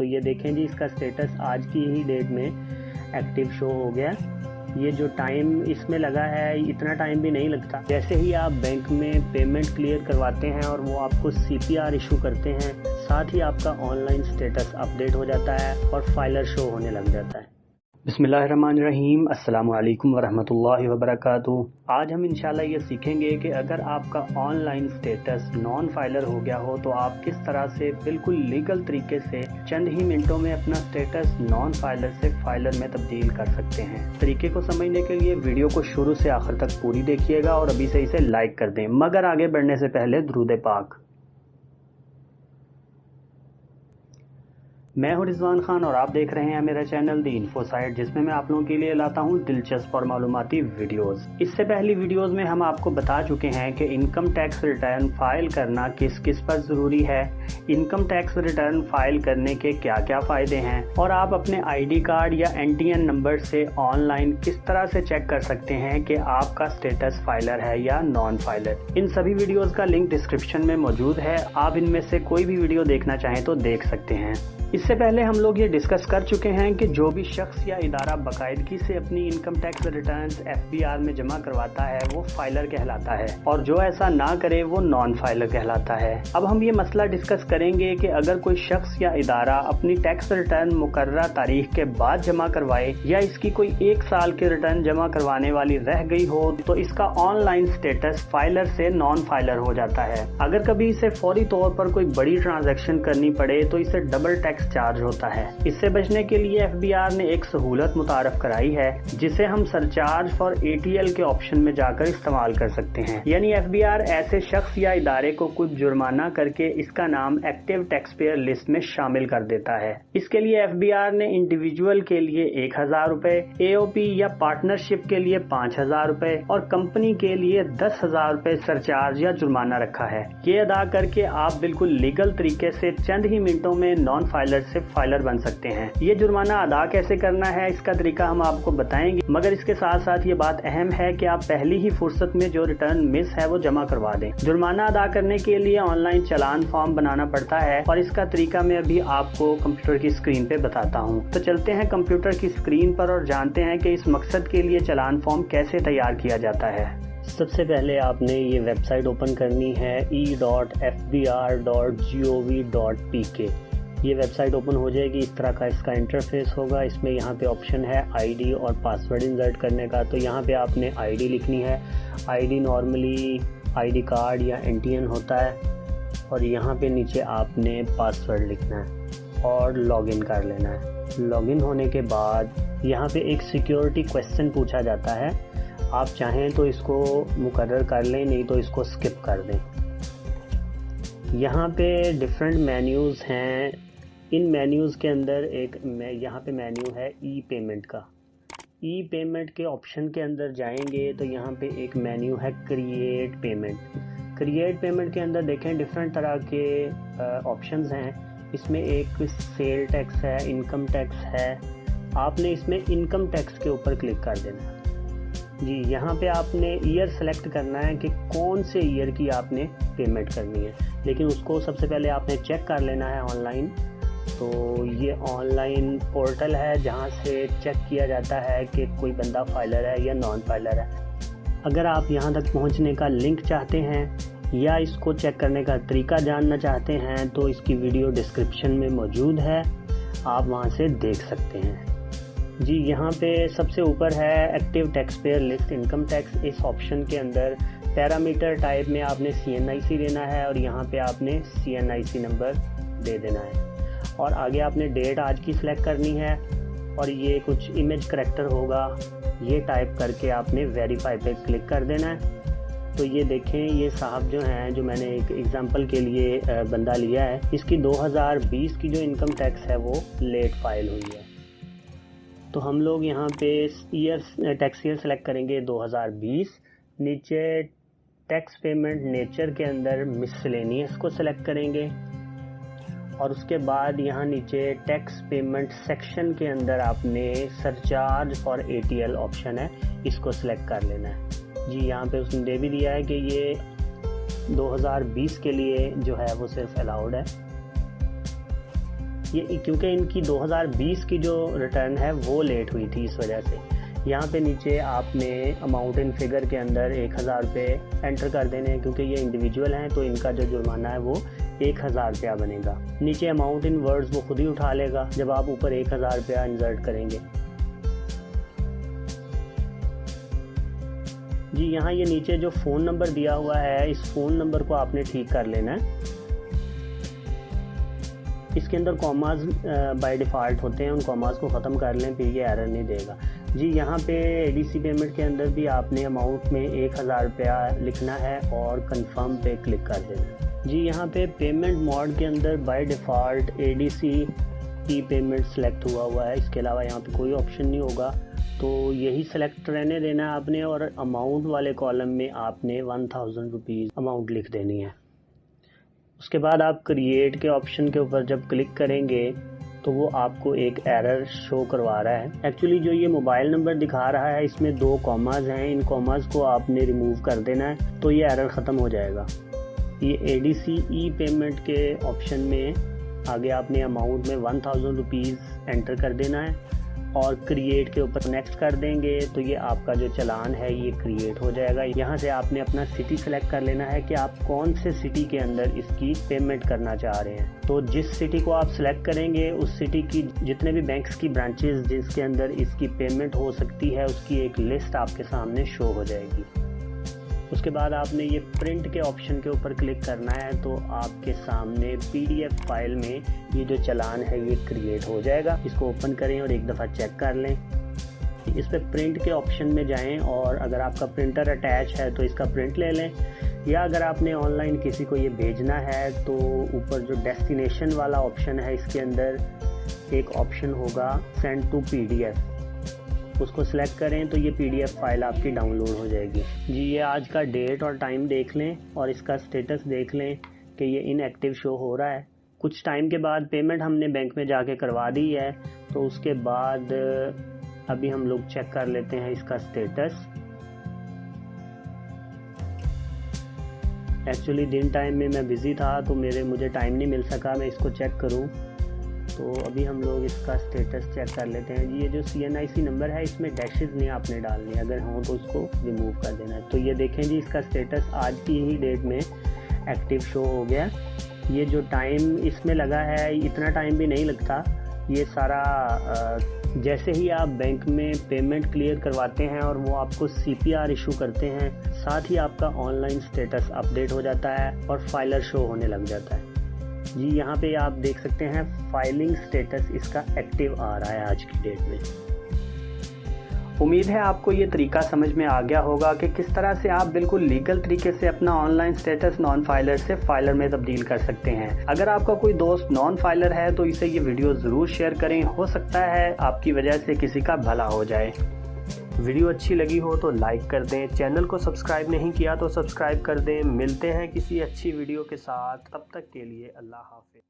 तो ये देखें जी, इसका स्टेटस आज की ही डेट में एक्टिव शो हो गया। ये जो टाइम इसमें लगा है, इतना टाइम भी नहीं लगता। जैसे ही आप बैंक में पेमेंट क्लियर करवाते हैं और वो आपको CPR इशू करते हैं, साथ ही आपका ऑनलाइन स्टेटस अपडेट हो जाता है और फाइलर शो होने लग जाता है। बिस्मिल्लाहिर्रहमानिर्रहीम, अस्सलामु अलैकुम वरहमतुल्लाहि वबरकातुहू। आज हम इंशाल्लाह ये सीखेंगे कि अगर आपका ऑनलाइन स्टेटस नॉन फाइलर हो गया हो तो आप किस तरह से बिल्कुल लीगल तरीके से चंद ही मिनटों में अपना स्टेटस नॉन फाइलर से फाइलर में तब्दील कर सकते हैं। तरीके को समझने के लिए वीडियो को शुरू से आखिर तक पूरी देखिएगा और अभी से इसे लाइक कर दें। मगर आगे बढ़ने से पहले दुरूद पाक। मैं हूं रिजवान खान और आप देख रहे हैं मेरा चैनल दी इन्फो साइट, जिसमें मैं आप लोगों के लिए लाता हूं दिलचस्प और मालूमाती वीडियोस। इससे पहली वीडियोस में हम आपको बता चुके हैं कि इनकम टैक्स रिटर्न फाइल करना किस किस पर ज़रूरी है, इनकम टैक्स रिटर्न फाइल करने के क्या क्या फ़ायदे हैं और आप अपने ID कार्ड या NTN नंबर से ऑनलाइन किस तरह से चेक कर सकते हैं कि आपका स्टेटस फाइलर है या नॉन फाइलर। इन सभी वीडियोज़ का लिंक डिस्क्रिप्शन में मौजूद है, आप इनमें से कोई भी वीडियो देखना चाहें तो देख सकते हैं। इससे पहले हम लोग ये डिस्कस कर चुके हैं कि जो भी शख्स या इदारा बाकायदगी से अपनी इनकम टैक्स रिटर्न्स FBR में जमा करवाता है वो फाइलर कहलाता है और जो ऐसा ना करे वो नॉन फाइलर कहलाता है। अब हम ये मसला डिस्कस करेंगे कि अगर कोई शख्स या इदारा अपनी टैक्स रिटर्न मुकर्ररा तारीख के बाद जमा करवाए या इसकी कोई 1 साल की रिटर्न जमा करवाने वाली रह गई हो तो इसका ऑनलाइन स्टेटस फाइलर से नॉन फाइलर हो जाता है। अगर कभी इसे फौरी तौर पर कोई बड़ी ट्रांजैक्शन करनी पड़े तो इसे डबल टैक्स चार्ज होता है। इससे बचने के लिए FBR ने एक सहूलत मुतारफ कराई है जिसे हम सरचार्ज फॉर ATL के ऑप्शन में जाकर इस्तेमाल कर सकते हैं। यानी FBR ऐसे शख्स या इदारे को कुछ जुर्माना करके इसका नाम एक्टिव टैक्स पेयर लिस्ट में शामिल कर देता है। इसके लिए FBR ने इंडिविजुअल के लिए 1000 रुपए, AOP या पार्टनरशिप के लिए 5000 रुपए और कंपनी के लिए 10,000 रुपए सरचार्ज या जुर्माना रखा है। ये अदा करके आप बिल्कुल लीगल तरीके से चंद ही मिनटों में नॉन फाइलर से फाइलर बन सकते हैं। ये जुर्माना अदा कैसे करना है इसका तरीका हम आपको बताएंगे, मगर इसके साथ साथ ये बात अहम है कि आप पहली ही फुर्सत में जो रिटर्न मिस है वो जमा करवा दें। जुर्माना अदा करने के लिए ऑनलाइन चालान फॉर्म बनाना पड़ता है और इसका तरीका मैं अभी आपको कंप्यूटर की स्क्रीन पे बताता हूँ। तो चलते हैं कंप्यूटर की स्क्रीन पर और जानते हैं कि इस मकसद के लिए चालान फॉर्म कैसे तैयार किया जाता है। सबसे पहले आपने ये वेबसाइट ओपन करनी है e.fbr.gov.pk। ये वेबसाइट ओपन हो जाएगी। इस तरह का इसका इंटरफेस होगा। इसमें यहाँ पे ऑप्शन है ID और पासवर्ड इंसर्ट करने का। तो यहाँ पे आपने ID लिखनी है। ID नॉर्मली ID कार्ड या NTN होता है और यहाँ पे नीचे आपने पासवर्ड लिखना है और लॉगिन कर लेना है। लॉगिन होने के बाद यहाँ पे एक सिक्योरिटी क्वेश्चन पूछा जाता है। आप चाहें तो इसको मुकर्रर कर लें, नहीं तो इसको स्किप कर दें। यहाँ पे डिफरेंट मेन्यूज़ हैं। इन मेन्यूज़ के अंदर यहाँ पे मेन्यू है ई-पेमेंट का। ई-पेमेंट के ऑप्शन के अंदर जाएंगे तो यहाँ पे एक मेन्यू है क्रिएट पेमेंट। क्रिएट पेमेंट के अंदर देखें डिफरेंट तरह के ऑप्शंस हैं। इसमें एक सेल टैक्स है, इनकम टैक्स है। आपने इसमें इनकम टैक्स के ऊपर क्लिक कर देना है जी। यहाँ पे आपने ईयर सेलेक्ट करना है कि कौन से ईयर की आपने पेमेंट करनी है, लेकिन उसको सबसे पहले आपने चेक कर लेना है ऑनलाइन। तो ये ऑनलाइन पोर्टल है जहाँ से चेक किया जाता है कि कोई बंदा फाइलर है या नॉन फाइलर है। अगर आप यहाँ तक पहुँचने का लिंक चाहते हैं या इसको चेक करने का तरीका जानना चाहते हैं तो इसकी वीडियो डिस्क्रिप्शन में मौजूद है, आप वहाँ से देख सकते हैं जी। यहाँ पे सबसे ऊपर है active tax payer list income tax. इस ऑप्शन के अंदर पैरामीटर टाइप में आपने CNIC देना है और यहाँ पे आपने CNIC नंबर दे देना है और आगे आपने डेट आज की सिलेक्ट करनी है और ये कुछ इमेज करेक्टर होगा, ये टाइप करके आपने वेरीफाई पे क्लिक कर देना है। तो ये देखें, ये साहब जो हैं, जो मैंने एक एग्जांपल के लिए बंदा लिया है, इसकी 2020 की जो इनकम टैक्स है वो लेट फाइल हुई है। तो हम लोग यहाँ पे टैक्स ईयर सेलेक्ट करेंगे 2020। नीचे टैक्स पेमेंट नेचर के अंदर मिसलेनियस को सेलेक्ट करेंगे और उसके बाद यहाँ नीचे टैक्स पेमेंट सेक्शन के अंदर आपने सरचार्ज फॉर ATL ऑप्शन है, इसको सिलेक्ट कर लेना है जी। यहाँ पे उसने दे भी दिया है कि ये 2020 के लिए जो है वो सिर्फ अलाउड है। ये क्योंकि इनकी 2020 की जो रिटर्न है वो लेट हुई थी, इस वजह से। यहाँ पे नीचे आपने अमाउंट इन फिगर के अंदर 1000 रुपये एंटर कर देने हैं, क्योंकि ये इंडिविजुअल हैं तो इनका जो जुर्माना है वो 1000 रुपया बनेगा। नीचे अमाउंट इन वर्ड्स वो खुद ही उठा लेगा जब आप ऊपर 1000 रुपया इंसर्ट करेंगे। जी यहाँ ये नीचे जो फ़ोन नंबर दिया हुआ है, इस फ़ोन नंबर को आपने ठीक कर लेना है। इसके अंदर कॉमास बाय डिफ़ॉल्ट होते हैं, उन कॉमास को ख़त्म कर लें, फिर ये एरर नहीं देगा। जी यहाँ पे एडीसी पेमेंट के अंदर भी आपने अमाउंट में 1000 रुपया लिखना है और कंफर्म पे क्लिक कर देना। जी यहाँ पे पेमेंट मोड के अंदर by default ADC E payment select हुआ है, इसके अलावा यहाँ पे कोई ऑप्शन नहीं होगा, तो यही सेलेक्ट रहने देना है आपने। और अमाउंट वाले कॉलम में आपने 1000 रुपीज़ अमाउंट लिख देनी है। उसके बाद आप क्रिएट के ऑप्शन के ऊपर जब क्लिक करेंगे तो वो आपको एक एरर शो करवा रहा है। एक्चुअली जो ये मोबाइल नंबर दिखा रहा है इसमें 2 कॉमास हैं, इन कॉमास को आपने रिमूव कर देना है तो ये एरर ख़त्म हो जाएगा। ये एडीसी ई पेमेंट के ऑप्शन में आगे आपने अमाउंट में 1000 रुपीज़ एंटर कर देना है और क्रिएट के ऊपर नेक्स्ट कर देंगे तो ये आपका जो चालान है ये क्रिएट हो जाएगा। यहाँ से आपने अपना सिटी सेलेक्ट कर लेना है कि आप कौन से सिटी के अंदर इसकी पेमेंट करना चाह रहे हैं। तो जिस सिटी को आप सेलेक्ट करेंगे उस सिटी की जितने भी बैंक्स की ब्रांचेस जिसके अंदर इसकी पेमेंट हो सकती है उसकी एक लिस्ट आपके सामने शो हो जाएगी। उसके बाद आपने ये प्रिंट के ऑप्शन के ऊपर क्लिक करना है तो आपके सामने पीडीएफ फाइल में ये जो चालान है ये क्रिएट हो जाएगा। इसको ओपन करें और एक दफ़ा चेक कर लें। इस पर प्रिंट के ऑप्शन में जाएं और अगर आपका प्रिंटर अटैच है तो इसका प्रिंट ले लें, या अगर आपने ऑनलाइन किसी को ये भेजना है तो ऊपर जो डेस्टिनेशन वाला ऑप्शन है इसके अंदर एक ऑप्शन होगा सेंड टू पीडीएफ, उसको सिलेक्ट करें तो ये पीडीएफ फाइल आपकी डाउनलोड हो जाएगी। जी ये आज का डेट और टाइम देख लें और इसका स्टेटस देख लें कि ये इनएक्टिव शो हो रहा है। कुछ टाइम के बाद पेमेंट हमने बैंक में जाके करवा दी है तो उसके बाद अभी हम लोग चेक कर लेते हैं इसका स्टेटस। एक्चुअली दिन टाइम में मैं बिज़ी था तो मुझे टाइम नहीं मिल सका मैं इसको चेक करूं, तो अभी हम लोग इसका स्टेटस चेक कर लेते हैं। ये जो CNIC नंबर है इसमें डैशेज नहीं आपने डालनी, अगर हो तो उसको रिमूव कर देना है। तो ये देखें जी इसका स्टेटस आज की ही डेट में एक्टिव शो हो गया। ये जो टाइम इसमें लगा है इतना टाइम भी नहीं लगता, ये सारा जैसे ही आप बैंक में पेमेंट क्लियर करवाते हैं और वो आपको CPR इशू करते हैं साथ ही आपका ऑनलाइन स्टेटस अपडेट हो जाता है और फाइलर शो होने लग जाता है। जी यहाँ पे आप देख सकते हैं फाइलिंग स्टेटस इसका एक्टिव आ रहा है आज की डेट में। उम्मीद है आपको ये तरीका समझ में आ गया होगा कि किस तरह से आप बिल्कुल लीगल तरीके से अपना ऑनलाइन स्टेटस नॉन फाइलर से फाइलर में तब्दील कर सकते हैं। अगर आपका कोई दोस्त नॉन फाइलर है तो इसे ये वीडियो ज़रूर शेयर करें, हो सकता है आपकी वजह से किसी का भला हो जाए। वीडियो अच्छी लगी हो तो लाइक कर दें, चैनल को सब्सक्राइब नहीं किया तो सब्सक्राइब कर दें। मिलते हैं किसी अच्छी वीडियो के साथ, तब तक के लिए अल्लाह हाफ़िज़।